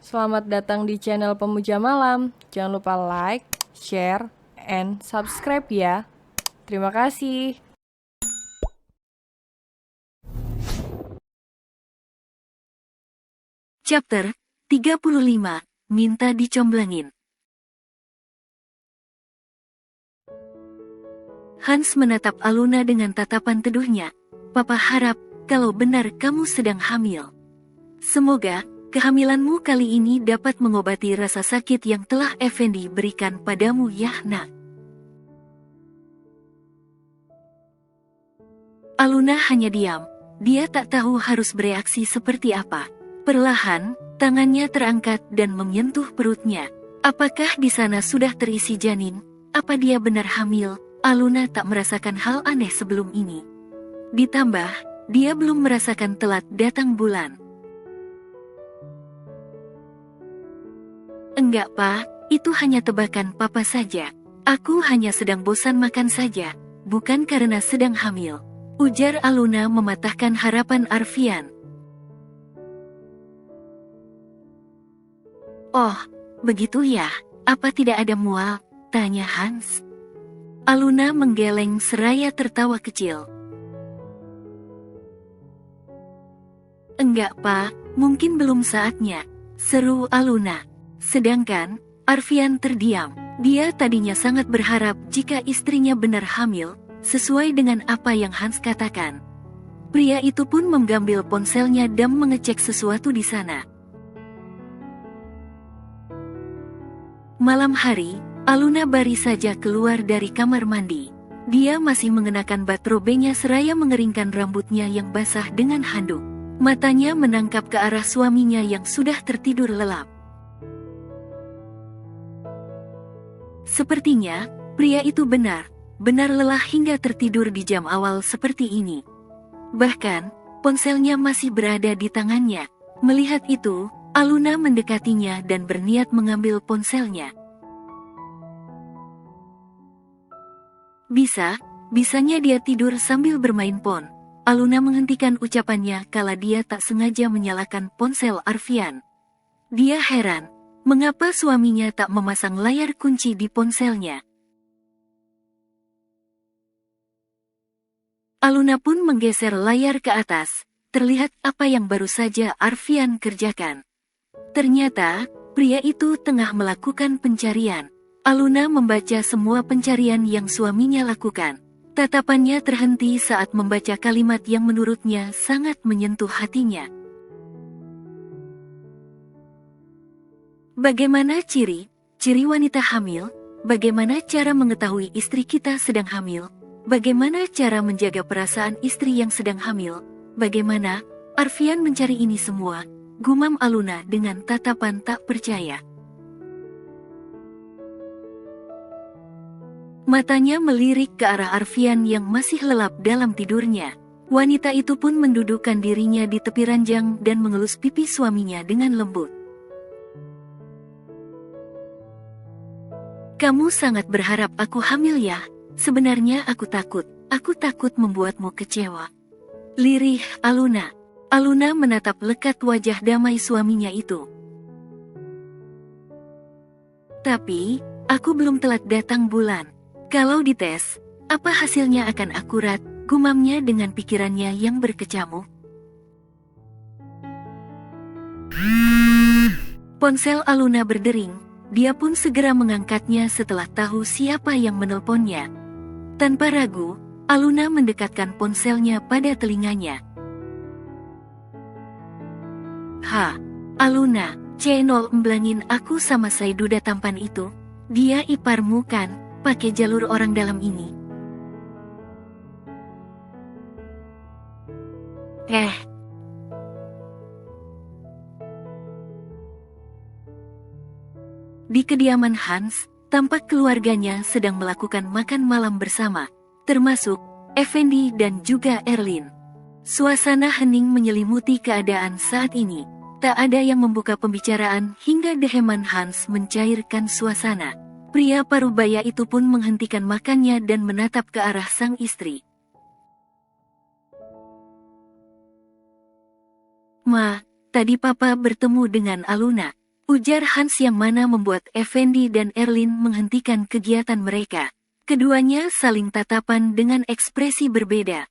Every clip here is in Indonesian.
Selamat datang di channel Pemuja Malam. Jangan lupa like, share, and subscribe ya. Terima kasih. Chapter 35, Minta Dicomblangin. Hans menatap Aluna dengan tatapan teduhnya. Papa harap, kalau benar kamu sedang hamil. Semoga, kehamilanmu kali ini dapat mengobati rasa sakit yang telah Effendi berikan padamu ya nak. Aluna hanya diam. Dia tak tahu harus bereaksi seperti apa. Perlahan, tangannya terangkat dan menyentuh perutnya. Apakah di sana sudah terisi janin? Apa dia benar hamil? Aluna tak merasakan hal aneh sebelum ini. Ditambah, dia belum merasakan telat datang bulan. Enggak, Pak, itu hanya tebakan Papa saja. Aku hanya sedang bosan makan saja, bukan karena sedang hamil. Ujar Aluna mematahkan harapan Arfian. Oh, begitu ya, apa tidak ada mual? Tanya Hans. Aluna menggeleng seraya tertawa kecil. Enggak, Pak, mungkin belum saatnya, seru Aluna. Sedangkan, Arfian terdiam. Dia tadinya sangat berharap jika istrinya benar hamil, sesuai dengan apa yang Hans katakan. Pria itu pun mengambil ponselnya dan mengecek sesuatu di sana. Malam hari, Aluna baru saja keluar dari kamar mandi. Dia masih mengenakan batrobenya seraya mengeringkan rambutnya yang basah dengan handuk. Matanya menangkap ke arah suaminya yang sudah tertidur lelap. Sepertinya, pria itu benar lelah hingga tertidur di jam awal seperti ini. Bahkan, ponselnya masih berada di tangannya. Melihat itu, Aluna mendekatinya dan berniat mengambil ponselnya. Bisanya dia tidur sambil bermain pon. Aluna menghentikan ucapannya kala dia tak sengaja menyalakan ponsel Arfian. Dia heran, mengapa suaminya tak memasang layar kunci di ponselnya. Aluna pun menggeser layar ke atas, terlihat apa yang baru saja Arfian kerjakan. Ternyata, pria itu tengah melakukan pencarian. Aluna membaca semua pencarian yang suaminya lakukan. Tatapannya terhenti saat membaca kalimat yang menurutnya sangat menyentuh hatinya. Bagaimana ciri wanita hamil? Bagaimana cara mengetahui istri kita sedang hamil? Bagaimana cara menjaga perasaan istri yang sedang hamil? Bagaimana Arfian mencari ini semua? Gumam Aluna dengan tatapan tak percaya. Matanya melirik ke arah Arfian yang masih lelap dalam tidurnya. Wanita itu pun mendudukkan dirinya di tepi ranjang dan mengelus pipi suaminya dengan lembut. Kamu sangat berharap aku hamil ya? Sebenarnya aku takut membuatmu kecewa. Lirih Aluna. Aluna menatap lekat wajah damai suaminya itu. Tapi, aku belum telat datang bulan. Kalau dites, apa hasilnya akan akurat, gumamnya dengan pikirannya yang berkecamuk. Ponsel Aluna berdering, dia pun segera mengangkatnya setelah tahu siapa yang menelponnya. Tanpa ragu, Aluna mendekatkan ponselnya pada telinganya. Aluna, channel emblangin aku sama say duda tampan itu. Dia iparmu kan, pakai jalur orang dalam ini. Di kediaman Hans, tampak keluarganya sedang melakukan makan malam bersama, termasuk Effendi dan juga Erlin. Suasana hening menyelimuti keadaan saat ini. Tak ada yang membuka pembicaraan hingga deheman Hans mencairkan suasana. Pria parubaya itu pun menghentikan makannya dan menatap ke arah sang istri. Ma, tadi Papa bertemu dengan Aluna. Ujar Hans yang mana membuat Effendi dan Erlin menghentikan kegiatan mereka. Keduanya saling tatapan dengan ekspresi berbeda.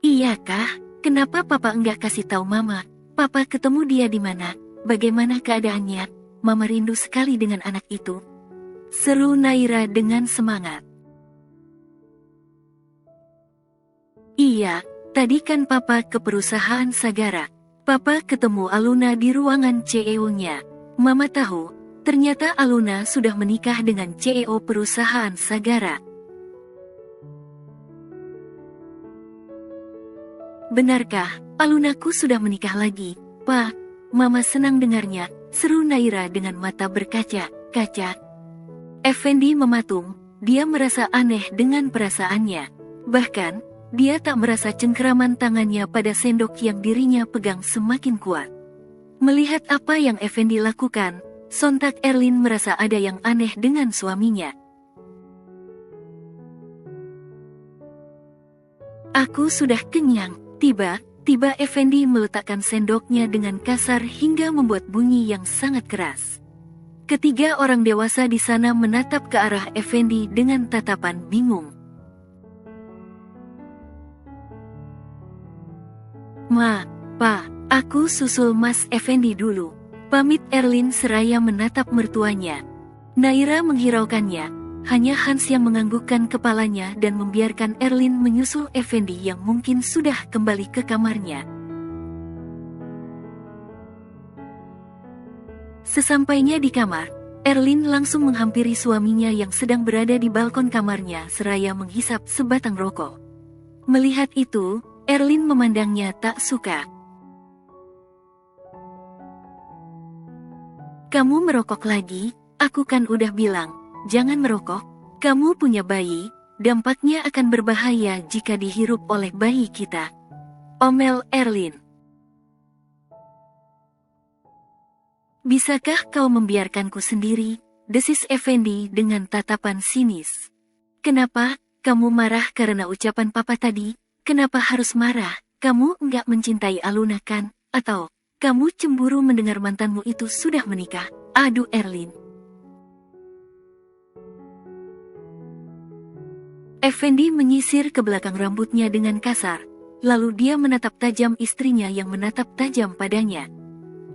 Iyakah? Kenapa Papa enggak kasih tahu Mama? Papa ketemu dia di mana? Bagaimana keadaannya? Mama rindu sekali dengan anak itu. Seru Naira dengan semangat. Iya, tadi kan Papa ke perusahaan Sagara. Papa ketemu Aluna di ruangan CEO-nya. Mama tahu, ternyata Aluna sudah menikah dengan CEO perusahaan Sagara. Benarkah, Alunaku sudah menikah lagi? Pak, Mama senang dengarnya, seru Naira dengan mata berkaca-kaca. Effendi mematung, dia merasa aneh dengan perasaannya. Bahkan, dia tak merasa cengkeraman tangannya pada sendok yang dirinya pegang semakin kuat. Melihat apa yang Effendi lakukan, sontak Erlin merasa ada yang aneh dengan suaminya. Aku sudah kenyang. Tiba-tiba Effendi meletakkan sendoknya dengan kasar hingga membuat bunyi yang sangat keras. Ketiga orang dewasa di sana menatap ke arah Effendi dengan tatapan bingung. Pa, aku susul Mas Effendi dulu. Pamit Erlin seraya menatap mertuanya. Naira menghiraukannya, hanya Hans yang menganggukkan kepalanya dan membiarkan Erlin menyusul Effendi yang mungkin sudah kembali ke kamarnya. Sesampainya di kamar, Erlin langsung menghampiri suaminya yang sedang berada di balkon kamarnya seraya menghisap sebatang rokok. Melihat itu, Erlin memandangnya tak suka. Kamu merokok lagi? Aku kan udah bilang, jangan merokok. Kamu punya bayi, dampaknya akan berbahaya jika dihirup oleh bayi kita. Omel Erlin. Bisakah kau membiarkanku sendiri? Desis Effendi dengan tatapan sinis. Kenapa? Kamu marah karena ucapan Papa tadi? Kenapa harus marah? Kamu enggak mencintai Aluna kan? Atau, kamu cemburu mendengar mantanmu itu sudah menikah? Aduh Erlin. Effendi menyisir ke belakang rambutnya dengan kasar, lalu dia menatap tajam istrinya yang menatap tajam padanya.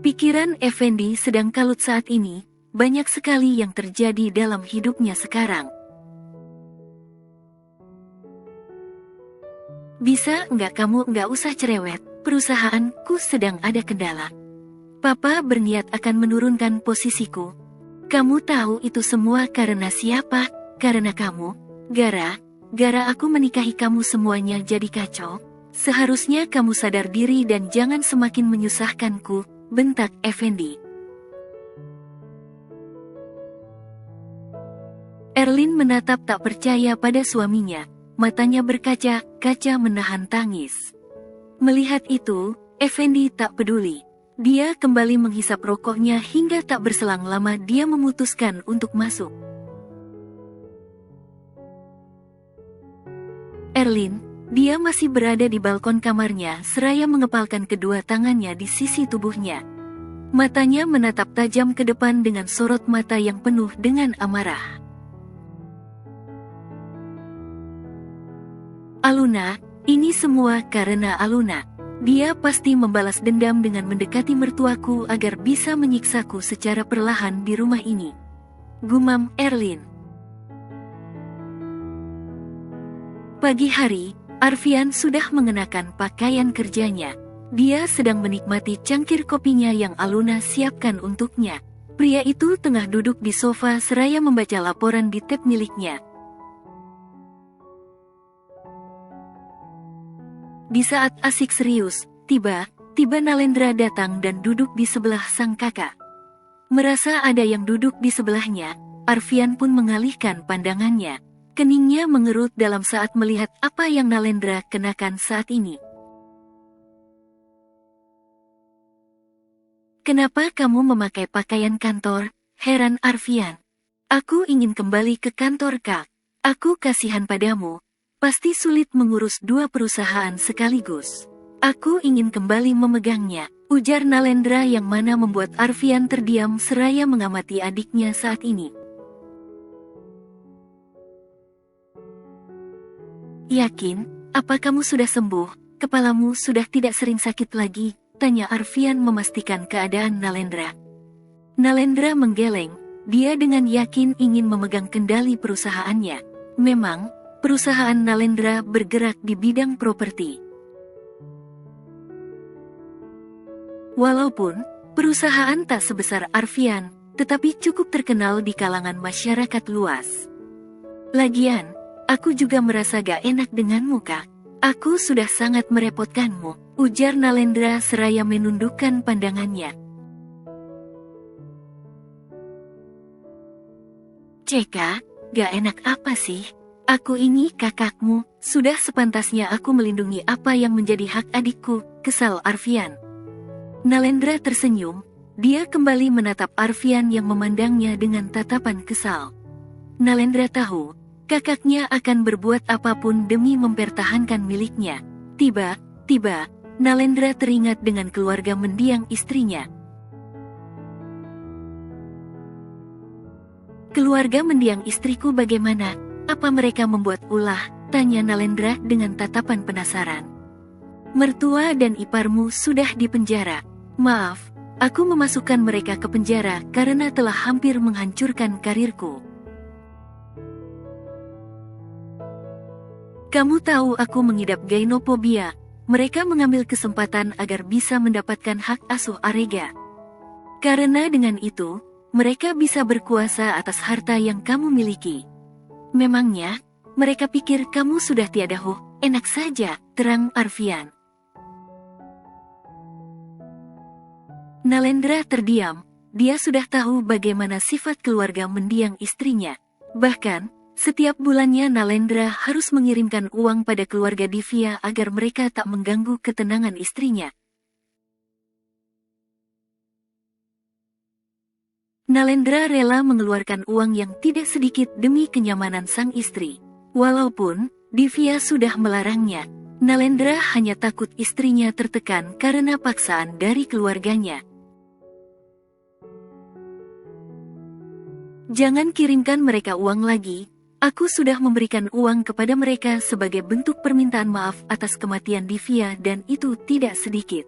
Pikiran Effendi sedang kalut saat ini, banyak sekali yang terjadi dalam hidupnya sekarang. Bisa enggak kamu enggak usah cerewet, perusahaanku sedang ada kendala. Papa berniat akan menurunkan posisiku. Kamu tahu itu semua karena siapa? Karena kamu. Gara aku menikahi kamu semuanya jadi kacau. Seharusnya kamu sadar diri dan jangan semakin menyusahkanku, bentak Effendi. Erlin menatap tak percaya pada suaminya. Matanya berkaca-kaca menahan tangis. Melihat itu, Effendi tak peduli. Dia kembali menghisap rokoknya hingga tak berselang lama dia memutuskan untuk masuk. Erlin, dia masih berada di balkon kamarnya seraya mengepalkan kedua tangannya di sisi tubuhnya. Matanya menatap tajam ke depan dengan sorot mata yang penuh dengan amarah. Aluna, ini semua karena Aluna. Dia pasti membalas dendam dengan mendekati mertuaku agar bisa menyiksaku secara perlahan di rumah ini. Gumam Erlin. Pagi hari, Arfian sudah mengenakan pakaian kerjanya. Dia sedang menikmati cangkir kopinya yang Aluna siapkan untuknya. Pria itu tengah duduk di sofa seraya membaca laporan di tab miliknya. Di saat asik serius, tiba-tiba Nalendra datang dan duduk di sebelah sang kakak. Merasa ada yang duduk di sebelahnya, Arfian pun mengalihkan pandangannya. Keningnya mengerut dalam saat melihat apa yang Nalendra kenakan saat ini. Kenapa kamu memakai pakaian kantor? Heran Arfian. Aku ingin kembali ke kantor Kak. Aku kasihan padamu. Pasti sulit mengurus dua perusahaan sekaligus. Aku ingin kembali memegangnya, ujar Nalendra yang mana membuat Arfian terdiam seraya mengamati adiknya saat ini. Yakin, apa kamu sudah sembuh? Kepalamu sudah tidak sering sakit lagi? Tanya Arfian memastikan keadaan Nalendra. Nalendra menggeleng, dia dengan yakin ingin memegang kendali perusahaannya. Memang, perusahaan Nalendra bergerak di bidang properti. Walaupun perusahaan tak sebesar Arfian, tetapi cukup terkenal di kalangan masyarakat luas. Lagian, aku juga merasa gak enak denganmu, Kak. Aku sudah sangat merepotkanmu, ujar Nalendra seraya menundukkan pandangannya. Ceka, gak enak apa sih? Aku ini kakakmu, sudah sepantasnya aku melindungi apa yang menjadi hak adikku, kesal Arfian. Nalendra tersenyum, dia kembali menatap Arfian yang memandangnya dengan tatapan kesal. Nalendra tahu, kakaknya akan berbuat apapun demi mempertahankan miliknya. Tiba-tiba, Nalendra teringat dengan keluarga mendiang istrinya. Keluarga mendiang istriku bagaimana? Apa mereka membuat ulah? Tanya Nalendra dengan tatapan penasaran. Mertua dan iparmu sudah dipenjara. Maaf, aku memasukkan mereka ke penjara karena telah hampir menghancurkan karirku. Kamu tahu aku mengidap gynophobia. Mereka mengambil kesempatan agar bisa mendapatkan hak asuh Arega. Karena dengan itu, mereka bisa berkuasa atas harta yang kamu miliki. Memangnya, mereka pikir kamu sudah tiada enak saja, terang Arfian. Nalendra terdiam, dia sudah tahu bagaimana sifat keluarga mendiang istrinya. Bahkan, setiap bulannya Nalendra harus mengirimkan uang pada keluarga Divya agar mereka tak mengganggu ketenangan istrinya. Nalendra rela mengeluarkan uang yang tidak sedikit demi kenyamanan sang istri. Walaupun Divya sudah melarangnya, Nalendra hanya takut istrinya tertekan karena paksaan dari keluarganya. Jangan kirimkan mereka uang lagi, aku sudah memberikan uang kepada mereka sebagai bentuk permintaan maaf atas kematian Divya dan itu tidak sedikit.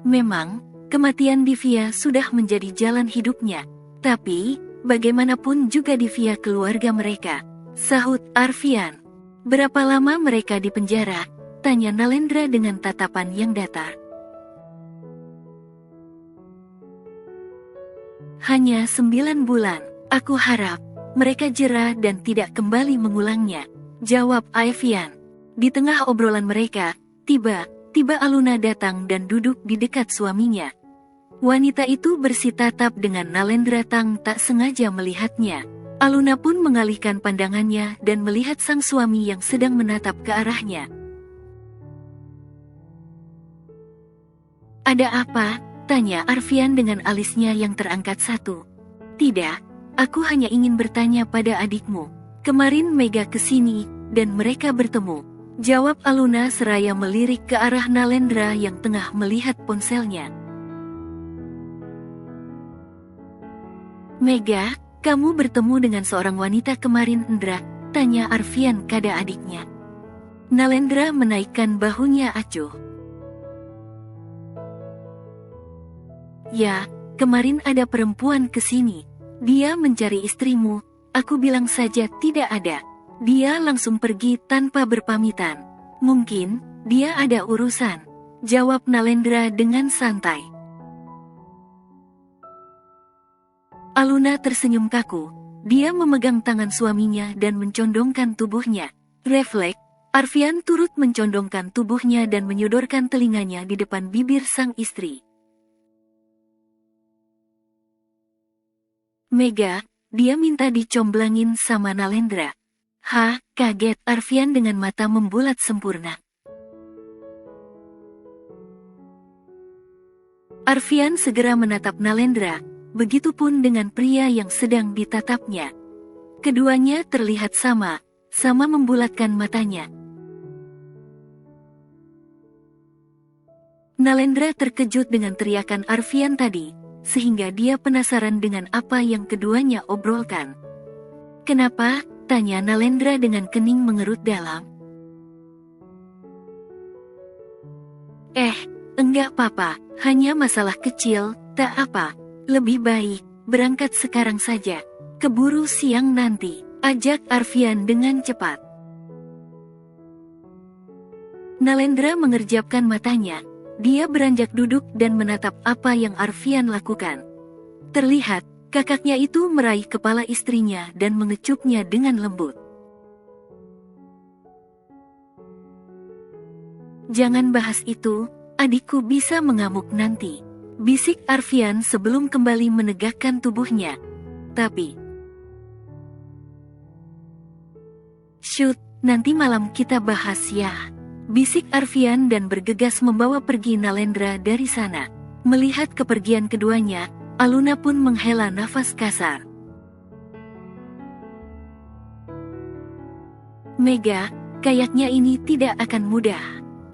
Memang, kematian Divya sudah menjadi jalan hidupnya, tapi bagaimanapun juga Divya keluarga mereka, sahut Arfian. Berapa lama mereka di penjara? Tanya Nalendra dengan tatapan yang datar. Hanya 9 bulan, aku harap mereka jera dan tidak kembali mengulangnya, jawab Arfian. Di tengah obrolan mereka, tiba Aluna datang dan duduk di dekat suaminya. Wanita itu bersitatap dengan Nalendra Tang tak sengaja melihatnya. Aluna pun mengalihkan pandangannya dan melihat sang suami yang sedang menatap ke arahnya. Ada apa? Tanya Arfian dengan alisnya yang terangkat satu. Tidak, aku hanya ingin bertanya pada adikmu. Kemarin Mega kesini, dan mereka bertemu. Jawab Aluna seraya melirik ke arah Nalendra yang tengah melihat ponselnya. Mega, kamu bertemu dengan seorang wanita kemarin Indra? Tanya Arfian pada adiknya. Nalendra menaikkan bahunya acuh. Ya, kemarin ada perempuan kesini. Dia mencari istrimu, aku bilang saja tidak ada. Dia langsung pergi tanpa berpamitan. Mungkin, dia ada urusan, jawab Nalendra dengan santai. Aluna tersenyum kaku, dia memegang tangan suaminya dan mencondongkan tubuhnya. Refleks, Arfian turut mencondongkan tubuhnya dan menyodorkan telinganya di depan bibir sang istri. Mega, dia minta dicomblangin sama Nalendra. Hah, kaget Arfian dengan mata membulat sempurna. Arfian segera menatap Nalendra, begitupun dengan pria yang sedang ditatapnya. Keduanya terlihat sama, sama membulatkan matanya. Nalendra terkejut dengan teriakan Arfian tadi, sehingga dia penasaran dengan apa yang keduanya obrolkan. "Kenapa?" tanya Nalendra dengan kening mengerut dalam. Enggak papa, hanya masalah kecil, tak apa. Lebih baik, berangkat sekarang saja. Keburu siang nanti, ajak Arfian dengan cepat. Nalendra mengerjapkan matanya. Dia beranjak duduk dan menatap apa yang Arfian lakukan. Terlihat, kakaknya itu meraih kepala istrinya dan mengecupnya dengan lembut. "Jangan bahas itu, adikku bisa mengamuk nanti," bisik Arfian sebelum kembali menegakkan tubuhnya. "Tapi, shoot, nanti malam kita bahas ya," bisik Arfian dan bergegas membawa pergi Nalendra dari sana. Melihat kepergian keduanya, Aluna pun menghela nafas kasar. "Mega, kayaknya ini tidak akan mudah,"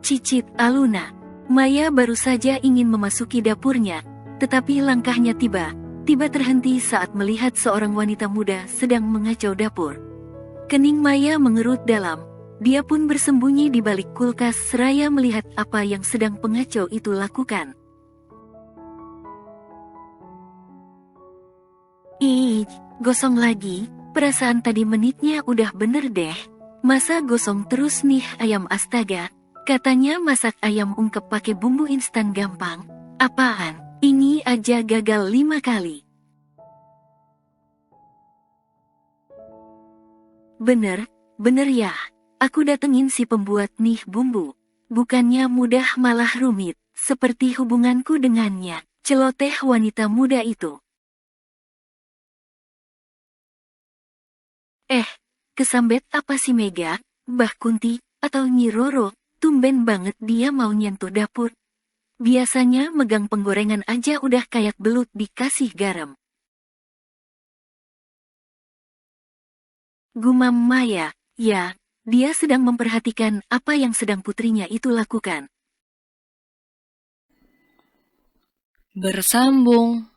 cicit Aluna. Maya baru saja ingin memasuki dapurnya, tetapi langkahnya tiba terhenti saat melihat seorang wanita muda sedang mengacau dapur. Kening Maya mengerut dalam. Dia pun bersembunyi di balik kulkas seraya melihat apa yang sedang pengacau itu lakukan. "Ih, gosong lagi, perasaan tadi menitnya udah bener deh. Masa gosong terus nih ayam, astaga. Katanya masak ayam ungkep pakai bumbu instan gampang. Apaan? Ini aja gagal 5 kali." Bener ya. Aku datengin si pembuat nih bumbu. Bukannya mudah malah rumit, seperti hubunganku dengannya, celoteh wanita muda itu. Kesambet apa si Mega, Mbah Kunti, atau Nyi Roro? Tumben banget dia mau nyentuh dapur. Biasanya megang penggorengan aja udah kayak belut dikasih garam. Gumam Maya, ya, dia sedang memperhatikan apa yang sedang putrinya itu lakukan. Bersambung.